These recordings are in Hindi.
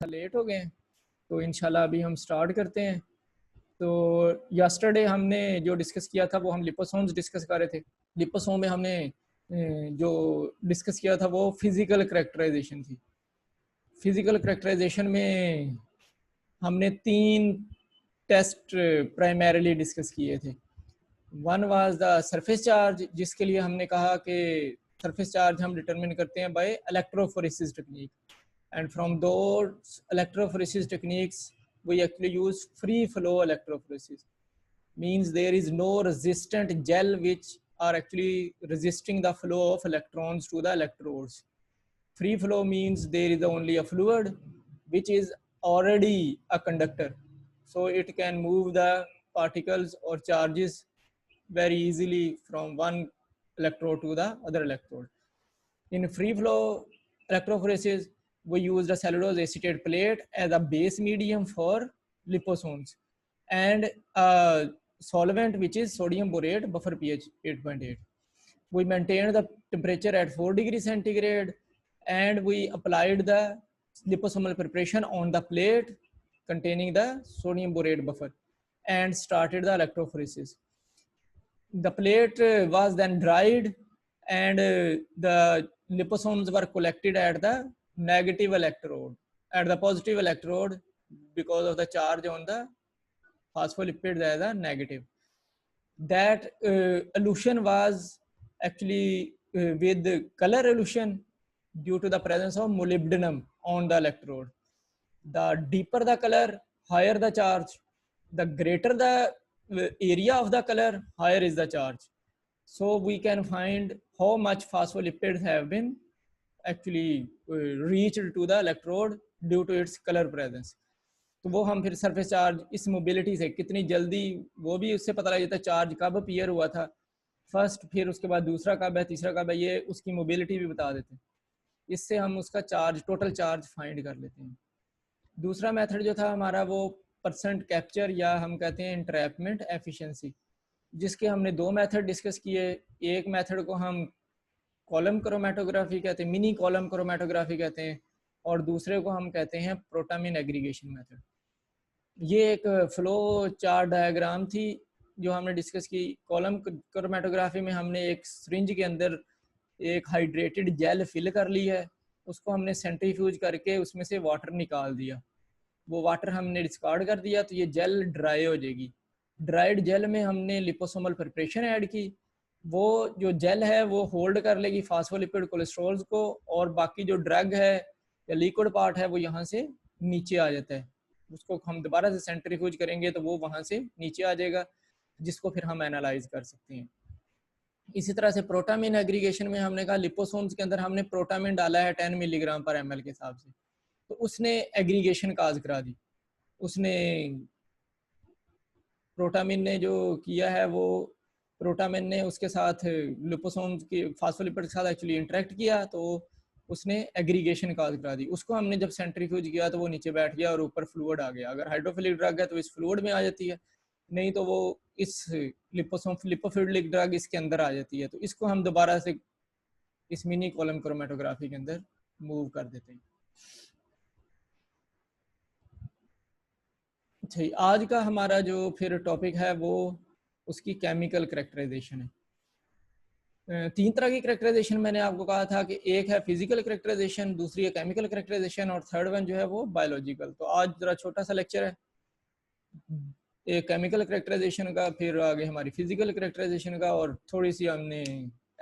लेट हो गए हैं, तो इंशाल्लाह अभी हम स्टार्ट करते हैं। तो यस्टरडे हमने जो डिस्कस किया था वो हम लिपोसोम्स डिस्कस कर रहे थे। लिपोसोम में हमने जो डिस्कस किया था वो फिज़िकल करेक्टराइजेशन थी। फिज़िकल करेक्टराइजेशन में हमने 3 टेस्ट प्राइमरीली डिस्कस किए थे। One was the surface charge, जिसके लिए हमने कहा कि सरफेस चार्ज हम डिटरमिन करते हैं by electrophoresis technique, and from those electrophoresis techniques we actually use free flow electrophoresis. Means there is no resistant gel which are actually resisting the flow of electrons to the electrodes. Free flow means there is only a fluid which is already a conductor, so it can move the particles or charges very easily from one electrode to the other electrode. In free flow electrophoresis, we use the cellulose acetate plate as a base medium for liposomes and a solvent which is sodium borate, buffer pH 8.8. We maintained the temperature at 4 degrees centigrade and we applied the liposomal preparation on the plate containing the sodium borate buffer and started the electrophoresis. The plate was then dried and the liposomes were collected at the negative electrode, at the positive electrode, because of the charge on the phospholipids as a negative. That elution was actually with color elution due to the presence of molybdenum on the electrode. The deeper the color, higher the charge. The greater the area of the color, higher is the charge. So we can find how much phospholipids have been actually reached to the electrode due to its color presence. तो वो हम फिर सरफेस चार्ज इस मोबिलिटी से कितनी जल्दी, वो भी उससे पता लग जाता है चार्ज कब अपीयर हुआ था फर्स्ट, फिर उसके बाद दूसरा कब है, तीसरा कब है, ये उसकी मोबिलिटी भी बता देते हैं। इससे हम उसका चार्ज, टोटल चार्ज फाइंड कर लेते हैं। दूसरा मेथड जो था हमारा वो परसेंट कैप्चर या हम कहते हैं इंट्रैपमेंट एफिशिएंसी, जिसके हमने 2 मेथड डिस्कस किए। एक मेथड को हम कॉलम क्रोमेटोग्राफी कहते हैं, मिनी कॉलम क्रोमेटोग्राफी कहते हैं, और दूसरे को हम कहते हैं प्रोटामिन एग्रीगेशन मेथड। ये एक फ्लो चार्ट डायग्राम थी जो हमने डिस्कस की। कॉलम क्रोमेटोग्राफी में हमने एक सिरिंज के अंदर एक हाइड्रेटेड जेल फिल कर ली है, उसको हमने सेंट्रीफ्यूज करके उसमें से वाटर निकाल दिया। वो वाटर हमने डिस्कार्ड कर दिया तो ये जेल ड्राई हो जाएगी। ड्राइड जेल में हमने लिपोसोमल प्रिपरेशन ऐड की। वो जो जेल है वो होल्ड कर लेगी फास्फोलिपिड कोलेस्ट्रॉल्स को, और बाकी जो ड्रग है या लिक्विड पार्ट है वो यहाँ से नीचे आ जाता है। उसको हम दोबारा से सेंट्रीफ्यूज करेंगे तो वो वहाँ से नीचे आ जाएगा, जिसको फिर हम एनालाइज कर सकते हैं। इसी तरह से प्रोटामिन एग्रीगेशन में हमने कहा लिपोसोम्स के अंदर हमने प्रोटामिन डाला है 10 मिलीग्राम पर ml के हिसाब से, तो उसने एग्रीगेशन काज करा दी। उसने प्रोटामिन ने जो किया है वो प्रोटामिन ने उसके साथ लिपोसोम्स की फास्फोलिपिड के साथ एक्चुअली इंटरेक्ट किया, तो उसने एग्रीगेशन काज करा दी। उसको हमने जब सेंट्रीफ्यूज किया तो वो नीचे बैठ गया और ऊपर फ्लूइड आ गया। अगर हाइड्रोफिलिक ड्रग है तो इस फ्लूइड में आ जाती है, नहीं तो वो इस लिपोफिलिक ड्रग इसके अंदर आ जाती है। तो इसको हम दोबारा से इस मिनी कॉलम क्रोमेटोग्राफी के अंदर मूव कर देते हैं। अच्छा, आज का हमारा जो फिर टॉपिक है वो उसकी केमिकल करेक्टराइजेशन है। 3 तरह की करेक्टराइजेशन मैंने आपको कहा था कि एक है फिजिकल करेक्टराइजेशन, दूसरी है केमिकल करेक्टराइजेशन, और थर्ड वन जो है वो बायोलॉजिकल। तो आज जरा छोटा सा लेक्चर है एक केमिकल करेक्टराइजेशन का, फिर आगे हमारी फिजिकल करेक्टराइजेशन का, और थोड़ी सी हमने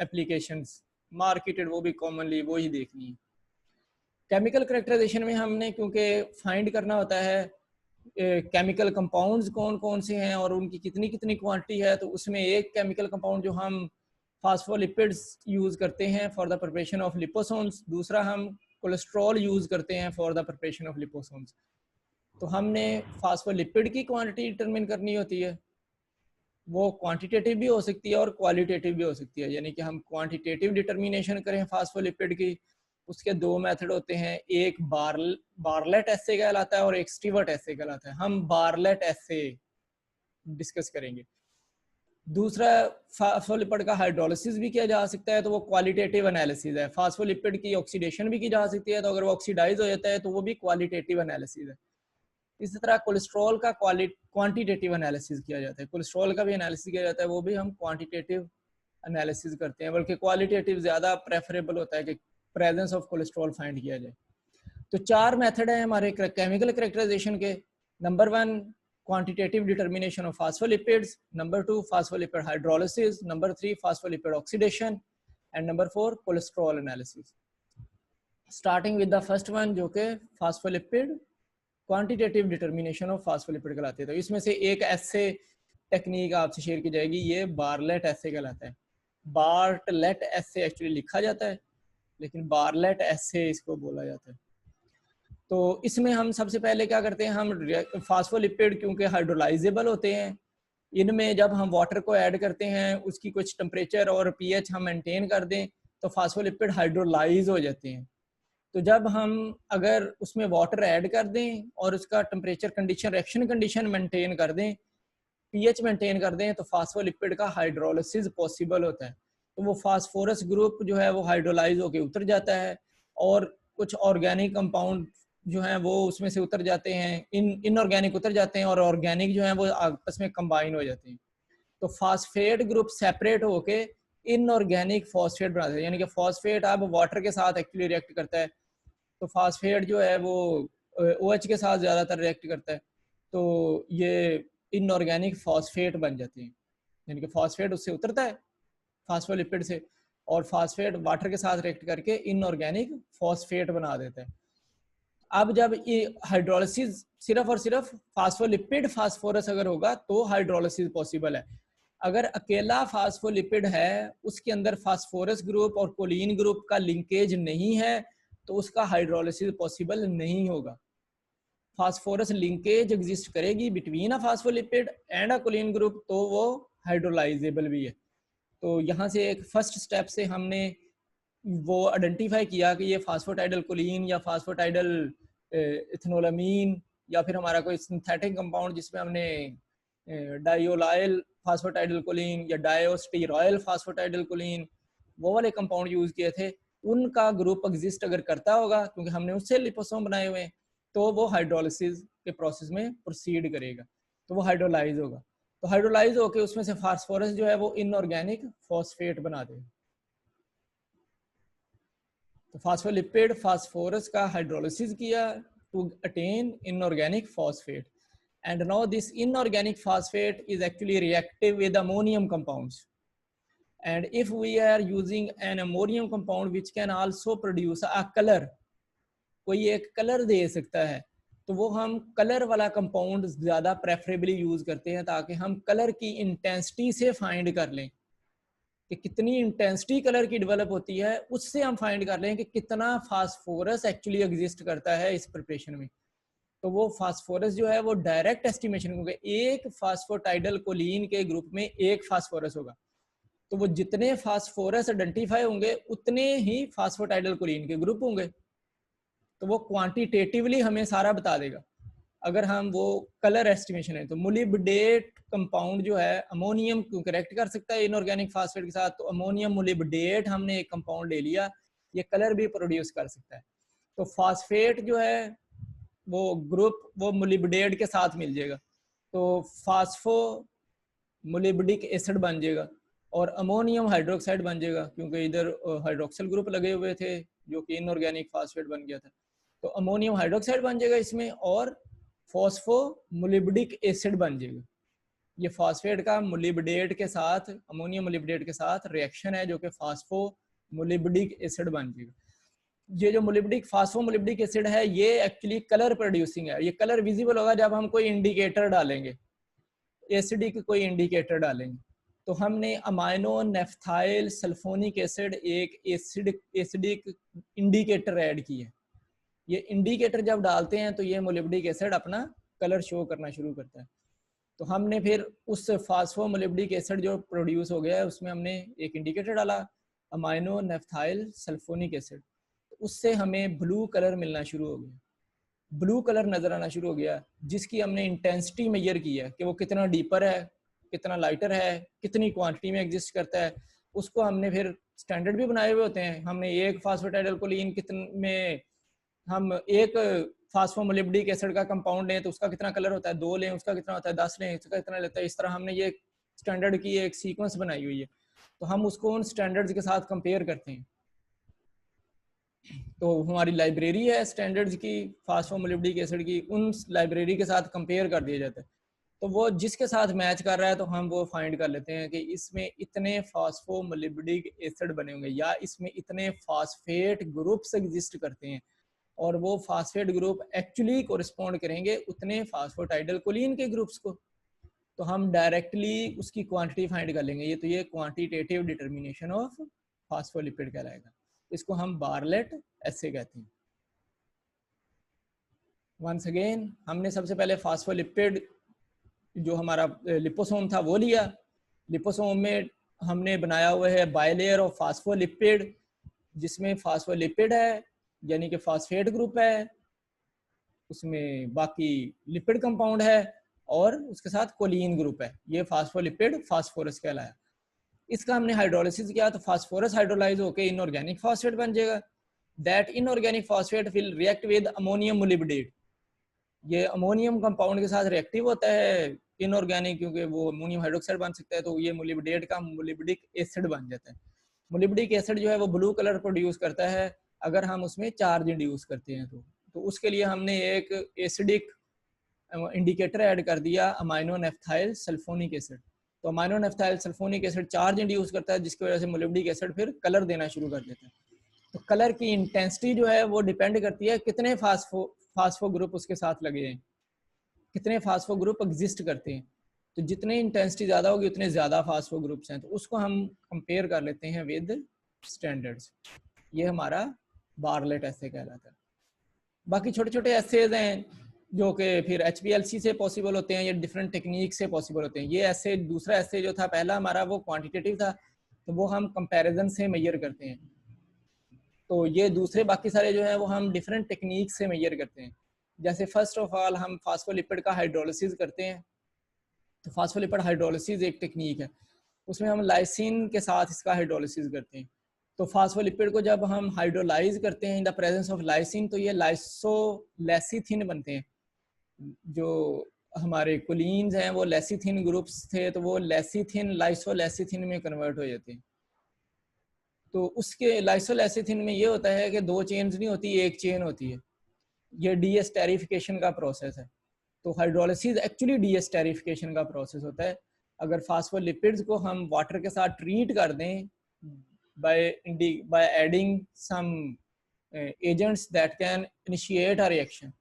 एप्लीकेशंस मार्केटेड वो भी कॉमनली वो ही देखनी है। केमिकल करेक्टराइजेशन में हमने क्योंकि फाइंड करना होता है केमिकल कंपाउंड्स कौन कौन से हैं और उनकी कितनी कितनी क्वांटिटी है, तो उसमें एक केमिकल कंपाउंड जो हम फास्फोलिपिड्स यूज़ करते हैं for the preparation of liposomes, दूसरा हम कोलेस्ट्रॉल यूज़ करते हैं for the preparation of liposomes. तो हमने फास्फोलिपिड की क्वांटिटी डिटरमिन करनी होती है। वो क्वांटिटेटिव भी हो सकती है और क्वालिटेटिव भी हो सकती है। यानी कि हम क्वांटिटेटिव डिटरमिनेशन करें फास्फोलिपिड की, उसके 2 मेथड होते हैं। एक बार्लेट एसे कहलाता है और एक स्टीवर्ट एसे कहलाता है। हम बार्लेट एसे डिस्कस करेंगे। दूसरा फास्फोलिपिड का हाइड्रोलिसिस भी किया जा सकता है, तो वो क्वालिटेटिव एनालिसिस है। फास्फोलिपिड की ऑक्सीडेशन भी की जा सकती है, तो अगर वो ऑक्सीडाइज हो जाता है तो वो भी क्वालिटेटिव एनालिसिस है। इसी तरह कोलेस्ट्रॉल का क्वांटिटेटिव एनालिसिस किया जाता है। कोलेस्ट्रॉल का भी एनालिसिस किया जाता है, वो भी हम क्वांटिटेटिव एनालिसिस करते हैं, बल्कि क्वालिटेटिव ज़्यादा प्रेफरेबल होता है कि प्रेजेंस ऑफ कोलेस्ट्रॉल फाइंड किया जाए। तो 4 मेथड हैं हमारे केमिकल कैरेक्टराइजेशन के। Number 1 quantitative determination of phospholipids, number 2 phospholipid hydrolysis, number 3 phospholipid oxidation, and number 4 cholesterol analysis. Starting with the first one जो कि phospholipid quantitative determination of phospholipid कहलाते हैं। तो इसमें से एक ऐसे टेक्निक आपसे शेयर की जाएगी, ये बार्लेट ऐसे कहलाता है। बार्टलेट ऐसे एक्चुअली लिखा जाता है, लेकिन बार्लेट ऐसे इसको बोला जाता है। तो इसमें हम सबसे पहले क्या करते हैं, हम फास्फोलिपिड क्योंकि हाइड्रोलाइजेबल होते हैं, इनमें जब हम वाटर को ऐड करते हैं, उसकी कुछ टेम्परेचर और पीएच हम मेंटेन कर दें तो फास्फोलिपिड हाइड्रोलाइज हो जाते हैं। तो जब हम अगर उसमें वाटर ऐड कर दें और उसका temperature condition, reaction condition maintain कर दें, पीएच मेंटेन कर दें, तो फास्फोलिपिड का हाइड्रोलिसिस पॉसिबल होता है। तो वो फास्फोरस ग्रुप जो है वो हाइड्रोलाइज होकर उतर जाता है और कुछ ऑर्गेनिक कंपाउंड जो हैं वो उसमें से उतर जाते हैं, इनऑर्गेनिक उतर जाते हैं और ऑर्गेनिक जो है वो आपस में कंबाइन हो जाते हैं। तो फास्फेट ग्रुप सेपरेट होके इनऑर्गेनिक फॉस्फेट बनाते हैं, यानी कि फॉस्फेट अब वाटर के साथ एक्चुअली रिएक्ट करता है, तो फास्फेट जो है वो OH के साथ ज़्यादातर रिएक्ट करता है, तो ये इनऑर्गेनिक फॉस्फेट बन जाते हैं। यानी कि फॉस्फेट उससे उतरता है फास्फोलिपिड से, और फास्फेट वाटर के साथ रिएक्ट करके इनऑर्गेनिक फॉस्फेट बना देता है। अब जब ये हाइड्रोलिसिस सिर्फ और सिर्फ फास्फोलिपिड फास्फोरस अगर होगा तो हाइड्रोलिसिस पॉसिबल है। अगर अकेला फास्फोलिपिड है, उसके अंदर फास्फोरस ग्रुप और कोलिन ग्रुप का लिंकेज नहीं है, तो उसका हाइड्रोलिसिस पॉसिबल नहीं होगा। फास्फोरस लिंकेज एग्जिस्ट करेगी between a phospholipid and a choline group, तो वो हाइड्रोलाइजेबल भी है। तो यहाँ से एक फर्स्ट स्टेप से हमने वो आइडेंटिफाई किया कि ये फास्फोटाइडल कोलिन या फास्फोटाइडल इथेनोलामीन या फिर हमारा कोई सिंथेटिक कंपाउंड जिसमें हमने डायोलाइल फास्फोटाइडल कोलिन या डायोस्टीरॉयल फास्फोटाइडल कोलिन, वो वाले कंपाउंड यूज किए थे, उनका ग्रुप एग्जिस्ट अगर करता होगा क्योंकि हमने उससे लिपोसोम बनाए हुए हैं, तो वो हाइड्रोलिसिस के प्रोसेस में प्रोसीड करेगा, तो वो हाइड्रोलाइज होगा। तो हाइड्रोलाइज होकर उसमें से फास्फोरस जो है वो इनऑर्गेनिक फॉस्फेट बना देगा। तो फास्फोलिपिड फास्फोरस का हाइड्रोलिसिस किया to attain inorganic phosphate, and now this inorganic phosphate is actually reactive with ammonium compounds, and if we are using an ammonium compound which can also produce a color, कोई एक कलर दे सकता है, तो वो हम कलर वाला कंपाउंड ज़्यादा प्रेफरेबली यूज़ करते हैं ताकि हम कलर की इंटेंसिटी से फाइंड कर लें कि कितनी इंटेंसिटी कलर की डेवलप होती है, उससे हम फाइंड कर लें कि कितना फास्फोरस एक्चुअली एग्जिस्ट करता है इस प्रिपरेशन में। तो वो फास्फोरस जो है वो डायरेक्ट एस्टिमेशन, क्योंकि एक फास्फोटाइडल कोलिन के ग्रुप में एक फास्फोरस होगा, तो वो जितने फास्फोरस आइडेंटिफाई होंगे उतने ही फास्फोटाइडल कोलिन के ग्रुप होंगे, तो वो क्वांटिटेटिवली हमें सारा बता देगा। अगर हम वो कलर एस्टिमेशन है, तो मोलिब्डेट कंपाउंड जो है अमोनियम क्यों करेक्ट कर सकता है इनऑर्गेनिक फास्फेट के साथ, तो अमोनियम मोलिब्डेट हमने एक कंपाउंड ले लिया, ये कलर भी प्रोड्यूस कर सकता है। तो फास्फेट जो है वो ग्रुप वो मोलिब्डेट के साथ मिल जाएगा, तो फास्फो मोलिब्डिक एसिड बन जाएगा और अमोनियम हाइड्रोक्साइड बन जाएगा, क्योंकि इधर हाइड्रोक्सिल ग्रुप लगे हुए थे जो कि इनऑर्गेनिक फास्फेट बन गया था, तो अमोनियम हाइड्रोक्साइड बन जाएगा इसमें और फॉस्फो मोलिब्डिक एसिड बन जाएगा। ये फास्फेट का मोलिब्डेट के साथ, अमोनियम मोलिब्डेट के साथ रिएक्शन है जो कि फास्फो मोलिब्डिक एसिड बन जाएगा। ये जो मोलिब्डिक फास्फोमोलिब्डिक एसिड है ये एक्चुअली कलर प्रोड्यूसिंग है। ये कलर विजिबल होगा जब हम कोई इंडिकेटर डालेंगे, एसिडिक कोई इंडिकेटर डालेंगे। तो हमने अमाइनो नेफ्थाइल सल्फोनिक एसिड एक एसिडिक इंडिकेटर ऐड की है। ये इंडिकेटर जब डालते हैं तो ये मोलिब्डिक एसिड अपना कलर शो करना शुरू करता है। तो हमने फिर उस फास्फोमोलिब्डिक एसिड जो प्रोड्यूस हो गया है उसमें हमने एक इंडिकेटर डाला, अमाइनो नेफ्थाइल सल्फोनिक एसिड, उससे हमें ब्लू कलर मिलना शुरू हो गया, ब्लू कलर नजर आना शुरू हो गया, जिसकी हमने इंटेंसिटी मेजर की है कि वो कितना डीपर है, कितना लाइटर है, कितनी क्वांटिटी में एग्जिस्ट करता है, उसको हमने फिर स्टैंडर्ड भी बनाए हुए होते हैं। हमने एक फास्फेटाइडल्कोलिन कितने में, हम एक फास्फोमोलिब्डिक एसिड का कंपाउंड लें तो उसका कितना कलर होता है, 2 लें उसका कितना होता है, 10 लें उसका कितना लेता है। इस तरह हमने ये स्टैंडर्ड की एक सीक्वेंस बनाई हुई है, तो हम उसको उन स्टैंडर्ड्स के साथ कंपेयर करते हैं। तो हमारी लाइब्रेरी है स्टैंडर्ड्स की फास्फोमोलिब्डिक एसिड की, उन लाइब्रेरी के साथ कंपेयर कर दिया जाता है। तो वो जिसके साथ मैच कर रहा है तो हम वो फाइंड कर लेते हैं कि इसमें इतने फास्फोमोलिब्डिक एसिड बने होंगे या इसमें इतने फास्फेट ग्रुप्स एग्जिस्ट करते हैं, और वो फास्फेट ग्रुप एक्चुअली कोरिस्पॉन्ड करेंगे उतने फास्फोटाइडल्कोलिन के ग्रुप्स को। तो हम डायरेक्टली उसकी क्वांटिटी फाइंड कर लेंगे। ये तो ये क्वांटिटेटिव डिटर्मिनेशन ऑफ फास्फोलिपिड कहलाएगा। इसको हम बार्लेट ऐसे कहते हैं। वंस अगेन हमने सबसे पहले फास्फोलिपिड जो हमारा लिपोसोम था वो लिया। लिपोसोम में हमने बनाया हुआ है बायलेयर ऑफ फास्फोलिपिड, जिसमें फास्फोलिपिड है यानी कि फास्फेट ग्रुप है, उसमें बाकी लिपिड कंपाउंड है और उसके साथ कोलिन ग्रुप है। ये फास्फोलिपिड फास्फोरस कहलाया। इसका हमने हाइड्रोलिसिस किया तो फास्फोरस हाइड्रोलाइज होकर इनऑर्गेनिक फॉस्फेट बन जाएगा। That inorganic phosphate will react with ammonium molybdate. ये अमोनियम कंपाउंड के साथ रिएक्टिव होता है इनऑर्गेनिक, क्योंकि वो अमोनियम हाइड्रोक्साइड बन सकता है, तो ये मोलिब्डेट का मोलिब्डिक एसिड बन जाता है। मोलिब्डिक एसिड जो है वो ब्लू कलर प्रोड्यूस करता है अगर हम उसमें चार्ज इंड्यूस करते हैं तो उसके लिए हमने एक एसिडिक इंडिकेटर ऐड कर दिया, अमाइनो नेफ्थाइल सल्फोनिक एसिड। तो amino naphthyl sulphonic acid charge induce करता है, जिसकी वजह से मोलिब्डिक एसिड फिर कलर देना शुरू कर देता है। तो कलर की इंटेंसिटी जो है वो डिपेंड करती है कितने फास्फो ग्रुप उसके साथ लगे हैं, कितने फास्फो ग्रुप एग्जिस्ट करते हैं। तो जितनी इंटेंसिटी ज़्यादा होगी उतने ज़्यादा फास्फो ग्रुप्स हैं, तो उसको हम कंपेयर कर लेते हैं विद स्टैंडर्ड्स। ये हमारा बार्लेट ऐसे कहलाता है। बाकी छोटे छोटे एसेज हैं जो कि फिर HPLC से पॉसिबल होते हैं, ये डिफरेंट टेक्निक से पॉसिबल होते हैं। ये ऐसे दूसरा ऐसे जो था पहला हमारा वो क्वांटिटेटिव था, तो वो हम कंपैरिजन से मेजर करते हैं। तो ये दूसरे बाकी सारे जो हैं वो हम डिफरेंट टेक्निक से मेजर करते हैं। जैसे फर्स्ट ऑफ ऑल हम फास्फोलिपिड का हाइड्रोलिसिस करते हैं। तो फास्फोलिपिड हाइड्रोलिसिस एक टेक्निक है, उसमें हम लाइसिन के साथ इसका हाइड्रोलिसिस करते हैं। तो फास्फोलिपिड को जब हम हाइड्रोलाइज करते हैं in the presence of lysine, तो ये लाइसोलेसिथिन बनते हैं। जो हमारे कोलिन्स हैं वो लेसिथिन ग्रुप्स थे, तो वो लेसिथिन लाइसोलेसिथिन में कन्वर्ट हो जाते हैं। तो उसके लाइसोलेसिथिन में ये होता है कि 2 चेन्स नहीं होती, एक चेन होती है। ये डीएस्टेरिफिकेशन का प्रोसेस है। तो हाइड्रोलिसिस एक्चुअली डीएस्टेरिफिकेशन का प्रोसेस होता है। अगर फास्फोलिपिड्स को हम वाटर के साथ ट्रीट कर दें by adding some agents that can initiate a reaction,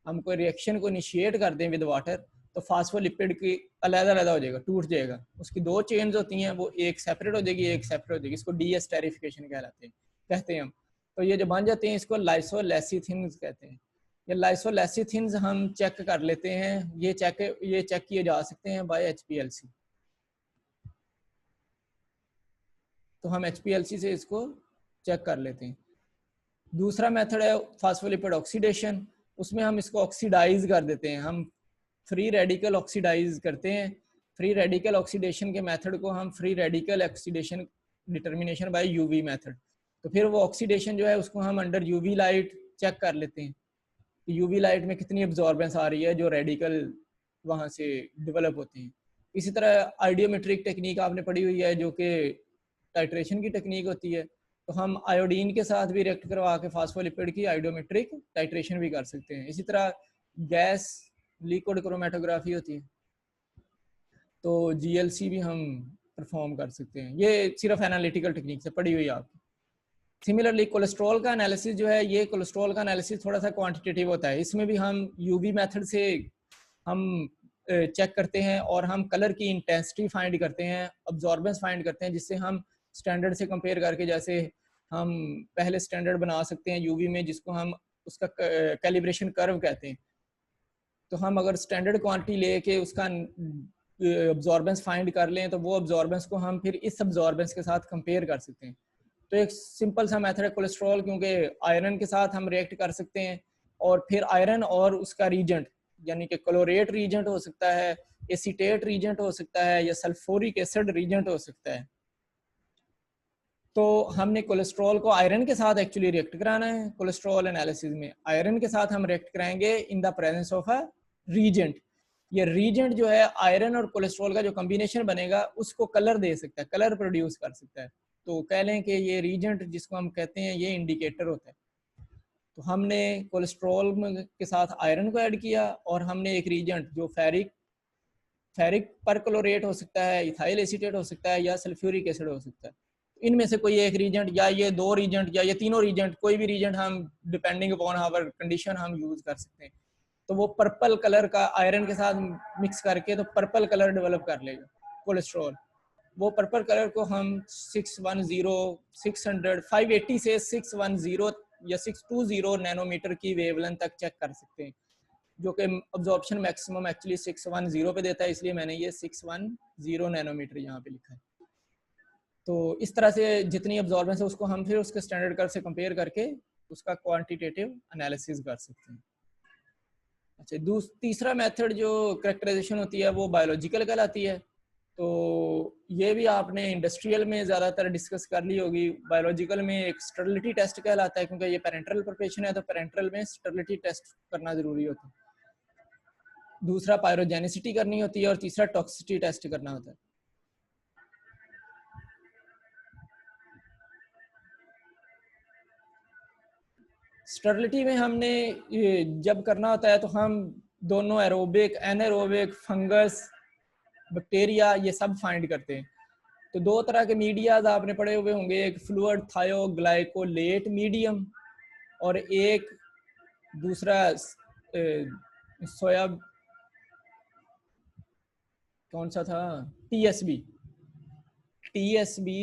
हम कोई रिएक्शन को इनिशिएट कर दें विद वाटर, तो फास्फोलिपिड की अलग-अलग हो जाएगा, टूट जाएगा। उसकी 2 चेन्स होती हैं, वो एक सेपरेट हो जाएगी, एक सेपरेट हो जाएगी। इसको डीएस्टेरिफिकेशन कहते हैं हम। तो ये जो बन जाते हैं इसको लाइसोलेसिथिन्स कहते हैं। ये लाइसोलेसिथिन्स हम चेक कर लेते हैं, ये चेक किए जा सकते हैं बाय HPLC। तो हम HPLC से इसको चेक कर लेते हैं। दूसरा मेथड है फास्फोलिपिड ऑक्सीडेशन। उसमें हम इसको ऑक्सीडाइज कर देते हैं, हम फ्री रेडिकल ऑक्सीडाइज करते हैं। फ्री रेडिकल ऑक्सीडेशन के मेथड को हम free radical oxidation determination by UV method. तो फिर वो ऑक्सीडेशन जो है उसको हम अंडर यूवी लाइट चेक कर लेते हैं कि यूवी लाइट में कितनी एब्जॉर्बेंस आ रही है, जो रेडिकल वहाँ से डेवलप होते हैं। इसी तरह आइडियोमेट्रिक टेक्निक आपने पढ़ी हुई है, जो कि टाइट्रेशन की टेक्निक होती है। तो हम आयोडीन के साथ भी रिएक्ट करवा के फास्फोलिपिड की आइडियोमेट्रिक टाइट्रेशन भी कर सकते हैं। इसी तरह गैस लिक्विड क्रोमेटोग्राफी होती है, तो GLC भी हम परफॉर्म कर सकते हैं। ये सिर्फ एनालिटिकल टेक्निक से पढ़ी हुई है आपकी। सिमिलरली कोलेस्ट्रॉल का एनालिसिस जो है, ये कोलेस्ट्रॉल का एनालिसिस थोड़ा सा क्वांटिटेटिव होता है। इसमें भी हम यूवी मेथड से हम चेक करते हैं और हम कलर की इंटेंसिटी फाइंड करते हैं, अब्जॉर्बेंस फाइंड करते हैं, जिससे हम स्टैंडर्ड से कंपेयर करके, जैसे हम पहले स्टैंडर्ड बना सकते हैं यूवी में, जिसको हम उसका कैलिब्रेशन कर्व कहते हैं। तो हम अगर स्टैंडर्ड क्वांटिटी लेके उसका अब्जॉर्बेंस फाइंड कर लें, तो वो अब्जॉर्बेंस को हम फिर इस अब्जॉर्बेंस के साथ कंपेयर कर सकते हैं। तो एक सिंपल सा मेथड है कोलेस्ट्रॉल, क्योंकि आयरन के साथ हम रिएक्ट कर सकते हैं, और फिर आयरन और उसका रीजेंट यानी कि क्लोरेट रीजेंट हो सकता है, एसीटेट रीजेंट हो सकता है या सल्फ्यूरिक एसिड रीजेंट हो सकता है। तो हमने कोलेस्ट्रॉल को आयरन के साथ एक्चुअली रिएक्ट कराना है। कोलेस्ट्रॉल एनालिसिस में आयरन के साथ हम रिएक्ट कराएंगे in the presence of a reagent. ये रीजेंट जो है आयरन और कोलेस्ट्रॉल का जो कॉम्बिनेशन बनेगा उसको कलर दे सकता है, कलर प्रोड्यूस कर सकता है। तो कह लें कि ये रीजेंट जिसको हम कहते हैं ये इंडिकेटर होता है। तो हमने कोलेस्ट्रॉल के साथ आयरन को ऐड किया और हमने एक रीजेंट जो फेरिक परक्लोरेट हो सकता है, इथाइल एसीटेट हो सकता है या सल्फ्यूरिक एसिड हो सकता है। इनमें से कोई एक रीजेंट या ये दो रीजेंट या ये तीनों रीजेंट, कोई भी रीजेंट हम डिपेंडिंग अपॉन आवर कंडीशन हम यूज कर सकते हैं। तो वो पर्पल कलर का आयरन के साथ मिक्स करके तो पर्पल कलर डेवलप कर लेगा कोलेस्ट्रॉल। वो पर्पल कलर को हम 610, 600, 580 से 610 या 620 नैनोमीटर की वेवलेंथ तक चेक कर सकते हैं, जो कि अब्जॉर्प्शन मैक्सिमम एक्चुअली 610 पे देता है, इसलिए मैंने ये 610 नैनोमीटर यहाँ पे लिखा है। तो इस तरह से जितनी अब्जॉर्बेंस है उसको हम फिर उसके स्टैंडर्ड कर्व से कंपेयर करके उसका क्वांटिटेटिव एनालिसिस कर सकते हैं। अच्छा, तीसरा मेथड जो करेक्टराइजेशन होती है वो बायोलॉजिकल कहलाती है। तो ये भी आपने इंडस्ट्रियल में ज़्यादातर डिस्कस कर ली होगी। बायोलॉजिकल में एक स्टेरिलिटी टेस्ट कहलाता है, क्योंकि ये पेरेंटल प्रिपरेशन है तो पेरेंटल में स्टेरिलिटी टेस्ट करना ज़रूरी होता है। दूसरा पायरोजेनिसिटी करनी होती है और तीसरा टॉक्सिसिटी टेस्ट करना होता है। स्टेरिलिटी में हमने जब करना होता है तो हम दोनों एरोबिक, एनारोबिक, फंगस, बैक्टीरिया ये सब फाइंड करते हैं। तो दो तरह के मीडियाज आपने पढ़े हुए होंगे, एक फ्लूइड थायोग्लाइकोलेट मीडियम और एक दूसरा सोया, कौन सा था, टीएसबी।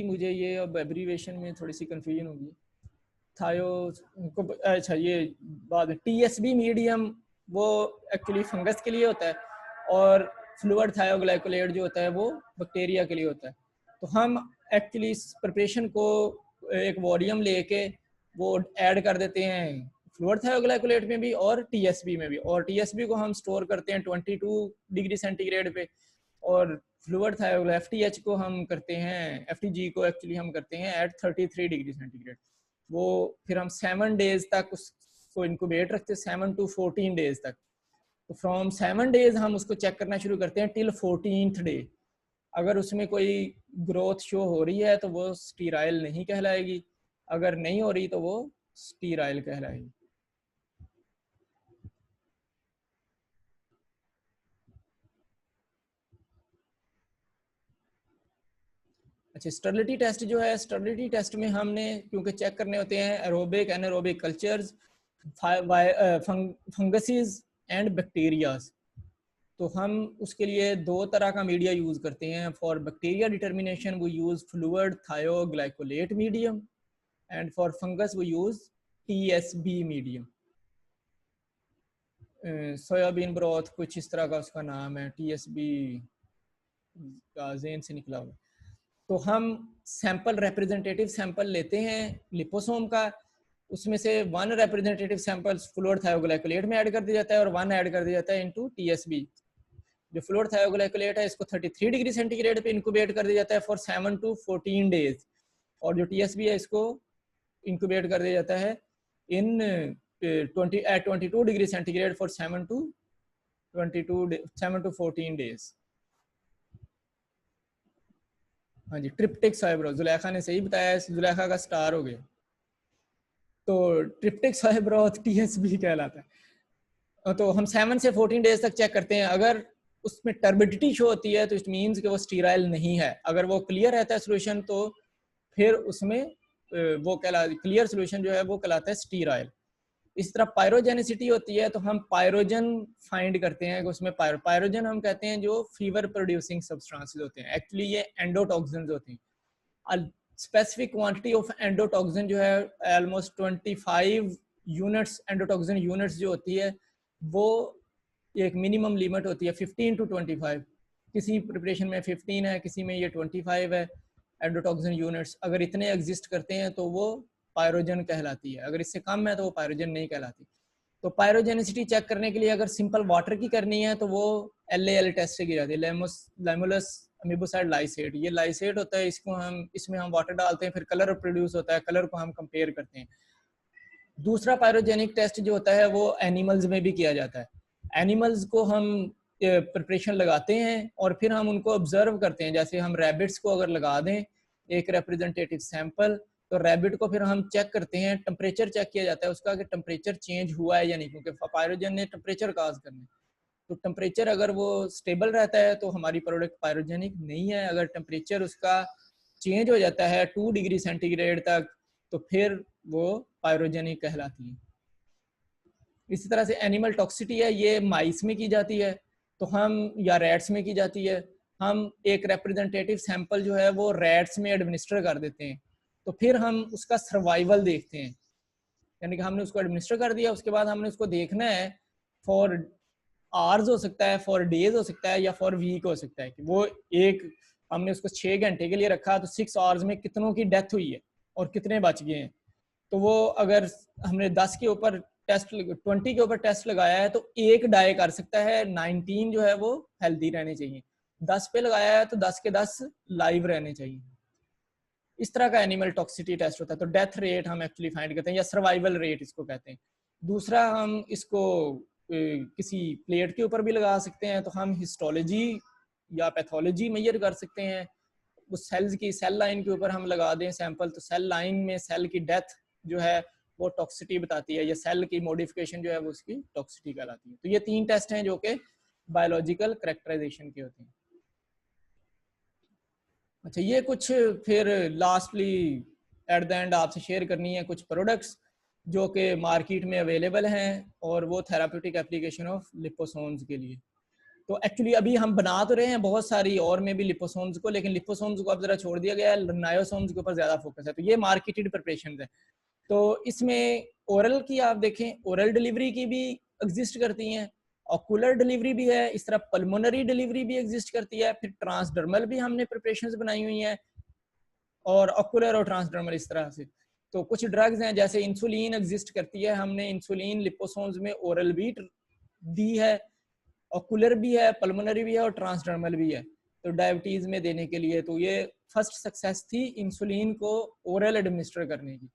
मुझे ये अब एब्रीवेशन में थोड़ी सी कंफ्यूजन होगी। थायो, अच्छा ये बाद में टीएसबी मीडियम वो एक्चुअली फंगस के लिए होता है और फ्लूइड थायोग्लाइकोलेट जो होता है वो बैक्टीरिया के लिए होता है। तो हम एक्चुअली इस प्रिपरेशन को एक वॉल्यूम लेके वो ऐड कर देते हैं फ्लूइड थायोग्लाइकोलेट में भी और टीएसबी में भी, और टीएसबी को हम स्टोर करते हैं 22 डिग्री सेंटीग्रेड पे और फ्लूइड थायोग्लाइकोलेट एफटीएच को हम करते हैं, एफटीजी को एक्चुअली हम करते हैं एट 33 डिग्री सेंटीग्रेड। वो फिर हम 7 डेज तक उसको इनक्यूबेट रखते हैं, 7 to 14 डेज तक। तो फ्रॉम 7 डेज हम उसको चेक करना शुरू करते हैं टिल 14th डे। अगर उसमें कोई ग्रोथ शो हो रही है तो वो स्टीराइल नहीं कहलाएगी, अगर नहीं हो रही तो वो स्टीराइल कहलाएगी। अच्छा, स्टेरिलिटी टेस्ट जो है, स्टेरिलिटी टेस्ट में हमने क्योंकि चेक करने होते हैं aerobic, anaerobic cultures, funguses and bacterias, तो हम उसके लिए दो तरह का मीडिया यूज करते हैं। फॉर बैक्टीरिया डिटर्मिनेशन वो use fluid thioglycollate medium and for fungus वो use TSB medium. Soybean broth कुछ इस तरह का उसका नाम है, टीएसबी का जेन से निकला हुआ। तो हम सैंपल, रिप्रेजेंटेटिव सैंपल लेते हैं लिपोसोम का, उसमें से 1 रिप्रेजेंटेटिव सैंपल फ्लूइड थायोग्लाइकोलेट में ऐड कर दिया जाता है और 1 ऐड कर दिया जाता है इनटू टीएसबी। जो फ्लूइड थायोग्लाइकोलेट है इसको 33 डिग्री सेंटीग्रेड पे इंक्यूबेट कर दिया जाता है फॉर 7 to 14 डेज, और जो टीएसबी है इसको इंक्यूबेट कर दिया जाता है इन 22 degree centigrade for 7 to 14 days. हाँ जी, ट्रिप्टिक साइब्रो, जुलेखा ने सही बताया, जुलेखा का स्टार हो गया। तो ट्रिप्टिक साइब्रोथ टीएसबी कहलाता है। तो हम 7 से 14 डेज तक चेक करते हैं। अगर उसमें टर्बिडिटी शो होती है तो इट मीन्स कि वो स्टीराइल नहीं है। अगर वो क्लियर रहता है सोल्यूशन तो फिर उसमें वो क्लियर सोल्यूशन जो है वो कहलाता है स्टीराइल। इस तरह पायरोजेनिसिटी होती है तो हम पायरोजन फाइंड करते हैं कि उसमें पायरोजन हम कहते हैं जो फीवर प्रोड्यूसिंग सब्सटेंसेस होते हैं, एक्चुअली ये एंडोटॉक्सिन्स होते हैं। स्पेसिफिक क्वांटिटी ऑफ एंडोटॉक्सिन जो है ऑलमोस्ट 25 यूनिट्स, एंडोटॉक्सिन यूनिट्स जो होती है वो एक मिनिमम लिमिट होती है 15 to 25। किसी प्रिपरेशन में 15 है, किसी में ये 25 है एंडोटॉक्सिन यूनिट्स। अगर इतने एग्जिस्ट करते हैं तो वो पायरोजन कहलाती है, अगर इससे कम है तो वो पायरोजन नहीं कहलाती। तो पायरोजेनिसिटी चेक करने के लिए अगर सिंपल वाटर की करनी है तो वो LAL टेस्ट से की जाती है, लेमुलस अमीबोसाइड लाइसेट। ये लाइसेट होता है, इसमें हम वाटर डालते हैं, फिर कलर प्रोड्यूस होता है, कलर को हम कंपेयर करते हैं। दूसरा पायरोजेनिक टेस्ट जो होता है वो एनिमल्स में भी किया जाता है। एनिमल्स को हम प्रिपरेशन लगाते हैं और फिर हम उनको ऑब्जर्व करते हैं। जैसे हम रैबिट्स को अगर लगा दें एक रिप्रेजेंटेटिव सैंपल, तो रैबिट को फिर हम चेक करते हैं, टेम्परेचर चेक किया जाता है उसका कि टेम्परेचर चेंज हुआ है या नहीं, क्योंकि पायरोजन ने टेम्परेचर काज करना है। तो टेम्परेचर अगर वो स्टेबल रहता है तो हमारी प्रोडक्ट पायरोजेनिक नहीं है। अगर टेम्परेचर उसका चेंज हो जाता है 2 डिग्री सेंटीग्रेड तक, तो फिर वो पायरोजेनिक कहलाती है। इसी तरह से एनिमल टॉक्सिटी है, ये माइस में की जाती है तो हम, या रैट्स में की जाती है। हम एक रिप्रेजेंटेटिव सैंपल जो है वो रैट्स में एडमिनिस्टर कर देते हैं, तो फिर हम उसका सर्वाइवल देखते हैं। यानी कि हमने उसको एडमिनिस्टर कर दिया, उसके बाद हमने उसको देखना है फॉर आवर्स हो सकता है, फॉर डेज हो सकता है, या फॉर वीक हो सकता है। कि वो एक, हमने उसको 6 घंटे के लिए रखा तो 6 आवर्स में कितनों की डेथ हुई है और कितने बच गए हैं। तो वो अगर हमने 10 के ऊपर टेस्ट, 20 के ऊपर टेस्ट लगाया है तो एक डाई कर सकता है, 19 जो है वो हेल्दी रहने चाहिए। 10 पे लगाया है तो 10 के 10 लाइव रहने चाहिए। इस तरह का एनिमल टॉक्सिटी टेस्ट होता है। तो डेथ रेट हम एक्चुअली फाइंड करते हैं, या सर्वाइवल रेट इसको कहते हैं। दूसरा, हम इसको किसी प्लेट के ऊपर भी लगा सकते हैं, तो हम हिस्टोलॉजी या पैथोलॉजी मेजर कर सकते हैं। उस सेल्स की सेल लाइन के ऊपर हम लगा दें सैंपल, तो सेल लाइन में सेल की डेथ जो है वो टॉक्सिटी बताती है, या सेल की मॉडिफिकेशन जो है वो उसकी टॉक्सिटी कहलाती है। तो ये 3 टेस्ट हैं जो कि बायोलॉजिकल कैरेक्टराइजेशन के होते हैं। अच्छा, ये कुछ फिर लास्टली एट द एंड आपसे शेयर करनी है कुछ प्रोडक्ट्स जो कि मार्केट में अवेलेबल हैं, और वो थेराप्यूटिक एप्लीकेशन ऑफ लिपोसोम्स के लिए। तो एक्चुअली अभी हम बना तो रहे हैं बहुत सारी और में भी लिपोसोम्स को, लेकिन लिपोसोम्स को अब जरा छोड़ दिया गया है, नायोसोम्स के ऊपर ज्यादा फोकस है। तो ये मार्केटेड प्रिपरेशन है। तो इसमें ओरल की आप देखें, ओरल डिलीवरी की भी एग्जिस्ट करती हैं, ऑकुलर डिलीवरी भी है, इस तरह पल्मोनरी डिलीवरी भी एग्जिस्ट करती है, फिर ट्रांसडर्मल भी हमने प्रिपरेशंस बनाई हुई हैं, और ऑकुलर और ट्रांसडर्मल इस तरह से। तो कुछ ड्रग्स हैं, जैसे इंसुलिन एग्जिस्ट करती है, हमने इंसुलिन लिपोसोम्स में ओरल भी दी है, ऑकुलर भी है, पल्मोनरी भी है, और ट्रांसडर्मल भी है, तो डायबिटीज में देने के लिए। तो ये फर्स्ट सक्सेस थी इंसुलिन को ओरल एडमिनिस्टर करने की।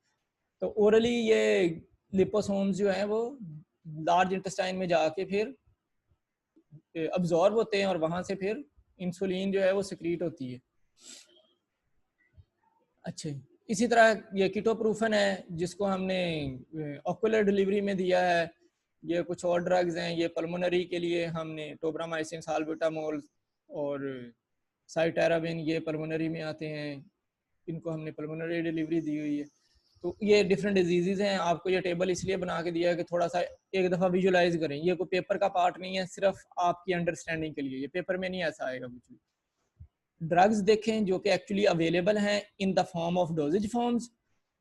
तो ओरली ये लिपोसोम्स जो है वो लार्ज इंटेस्टाइन में जाके फिर अब्जॉर्ब होते हैं, और वहां से फिर इंसुलिन जो है वो सिक्रीट होती है। अच्छा, इसी तरह ये कीटोप्रूफन है जिसको हमने ऑकुलर डिलीवरी में दिया है। ये कुछ और ड्रग्स हैं, ये पल्मोनरी के लिए हमने टोब्रामाइसिन, साल्बुटामोल और साइटेराबिन, ये पल्मोनरी में आते हैं, इनको हमने पल्मोनरी डिलीवरी दी हुई है। तो ये डिफरेंट डिजीजेज हैं। आपको ये टेबल इसलिए बना के दिया है कि थोड़ा सा एक दफ़ा विजुलाइज करें। ये कोई पेपर का पार्ट नहीं है, सिर्फ आपकी अंडरस्टैंडिंग के लिए, ये पेपर में नहीं ऐसा आएगा कुछ भी। ड्रग्स देखें जो कि एक्चुअली अवेलेबल हैं in the form of dosages forms,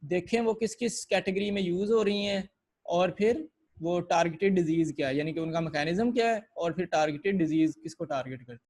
देखें वो किस किस कैटेगरी में यूज़ हो रही हैं, और फिर वो टारगेटेड डिजीज़ क्या है, यानी कि उनका मैकेनिज्म क्या है, और फिर टारगेटेड डिजीज़ किसको टारगेट करती है।